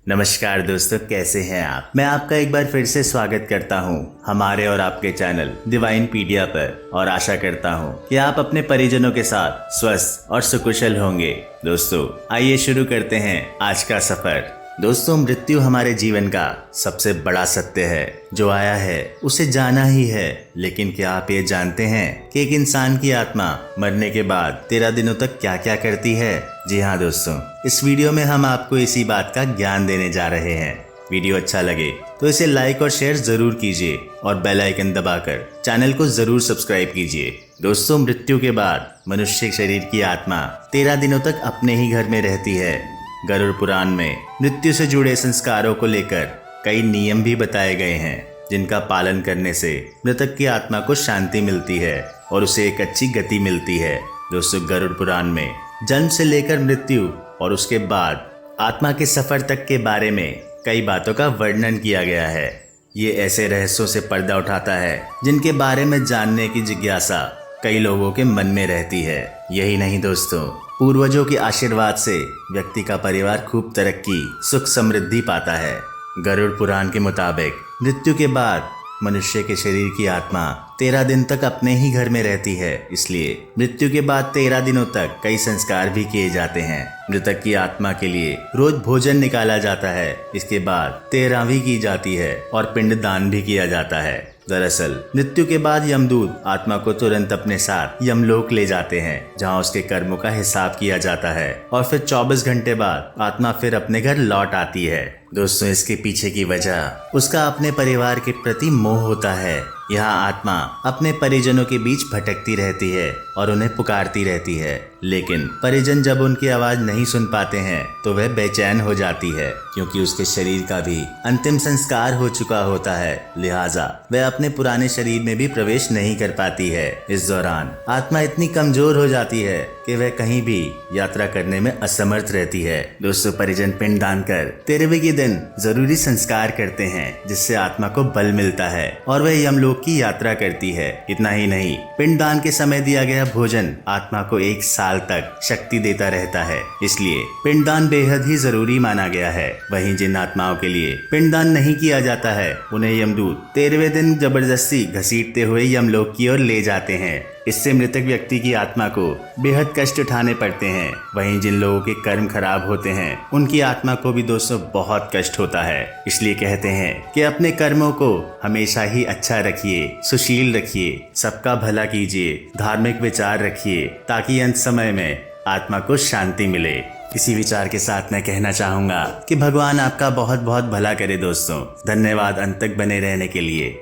नमस्कार दोस्तों, कैसे हैं आप। मैं आपका एक बार फिर से स्वागत करता हूं हमारे और आपके चैनल डिवाइन पीडिया पर और आशा करता हूं कि आप अपने परिजनों के साथ स्वस्थ और सुकुशल होंगे। दोस्तों आइए शुरू करते हैं आज का सफर। दोस्तों, मृत्यु हमारे जीवन का सबसे बड़ा सत्य है। जो आया है उसे जाना ही है, लेकिन क्या आप ये जानते हैं कि एक इंसान की आत्मा मरने के बाद 13 दिनों तक क्या क्या करती है। जी हाँ दोस्तों, इस वीडियो में हम आपको इसी बात का ज्ञान देने जा रहे हैं। वीडियो अच्छा लगे तो इसे लाइक और शेयर जरूर कीजिए और बेल आइकन दबाकर चैनल को जरूर सब्सक्राइब कीजिए। दोस्तों, मृत्यु के बाद मनुष्य शरीर की आत्मा 13 दिनों तक अपने ही घर में रहती है। गरुड़ पुराण में मृत्यु से जुड़े संस्कारों को लेकर कई नियम भी बताए गए हैं, जिनका पालन करने से मृतक की आत्मा को शांति मिलती है और उसे एक अच्छी गति मिलती है। दोस्तों, गरुड़ पुराण में जन्म से लेकर मृत्यु और उसके बाद आत्मा के सफर तक के बारे में कई बातों का वर्णन किया गया है। ये ऐसे रहस्यों से पर्दा उठाता है जिनके बारे में जानने की जिज्ञासा कई लोगों के मन में रहती है। यही नहीं दोस्तों, पूर्वजों के आशीर्वाद से व्यक्ति का परिवार खूब तरक्की सुख समृद्धि पाता है। गरुड़ पुराण के मुताबिक मृत्यु के बाद मनुष्य के शरीर की आत्मा 13 दिन तक अपने ही घर में रहती है। इसलिए मृत्यु के बाद 13 दिनों तक कई संस्कार भी किए जाते हैं। मृतक की आत्मा के लिए रोज भोजन निकाला जाता है। इसके बाद 13वीं की जाती है और पिंडदान भी किया जाता है। दरअसल मृत्यु के बाद यमदूत आत्मा को तुरंत अपने साथ यमलोक ले जाते हैं, जहां उसके कर्मों का हिसाब किया जाता है और फिर 24 घंटे बाद आत्मा फिर अपने घर लौट आती है। दोस्तों, इसके पीछे की वजह उसका अपने परिवार के प्रति मोह होता है। यहाँ आत्मा अपने परिजनों के बीच भटकती रहती है और उन्हें पुकारती रहती है, लेकिन परिजन जब उनकी आवाज नहीं सुन पाते हैं तो वह बेचैन हो जाती है, क्योंकि उसके शरीर का भी अंतिम संस्कार हो चुका होता है। लिहाजा वह अपने पुराने शरीर में भी प्रवेश नहीं कर पाती है। इस दौरान आत्मा इतनी कमजोर हो जाती है कि वह कहीं भी यात्रा करने में असमर्थ रहती है। दोस्तों, परिजन पिंडदान कर 13वें के दिन जरूरी संस्कार करते हैं, जिससे आत्मा को बल मिलता है और वह यमलोक की यात्रा करती है। इतना ही नहीं, पिंडदान के समय दिया गया भोजन आत्मा को 1 साल तक शक्ति देता रहता है। इसलिए पिंडदान बेहद ही जरूरी माना गया है। वहीं जिन आत्माओं के लिए पिंडदान नहीं किया जाता है, उन्हें यमदूत 13वें दिन जबरदस्ती घसीटते हुए यमलोक की ओर ले जाते हैं। इससे मृतक व्यक्ति की आत्मा को बेहद कष्ट उठाने पड़ते हैं। वहीं जिन लोगों के कर्म खराब होते हैं, उनकी आत्मा को भी दोस्तों बहुत कष्ट होता है। इसलिए कहते हैं कि अपने कर्मों को हमेशा ही अच्छा रखिए, सुशील रखिए, सबका भला कीजिए, धार्मिक विचार रखिए, ताकि अंत समय में आत्मा को शांति मिले। इसी विचार के साथ मैं कहना चाहूंगा कि भगवान आपका बहुत बहुत भला करे। दोस्तों, धन्यवाद अंत तक बने रहने के लिए।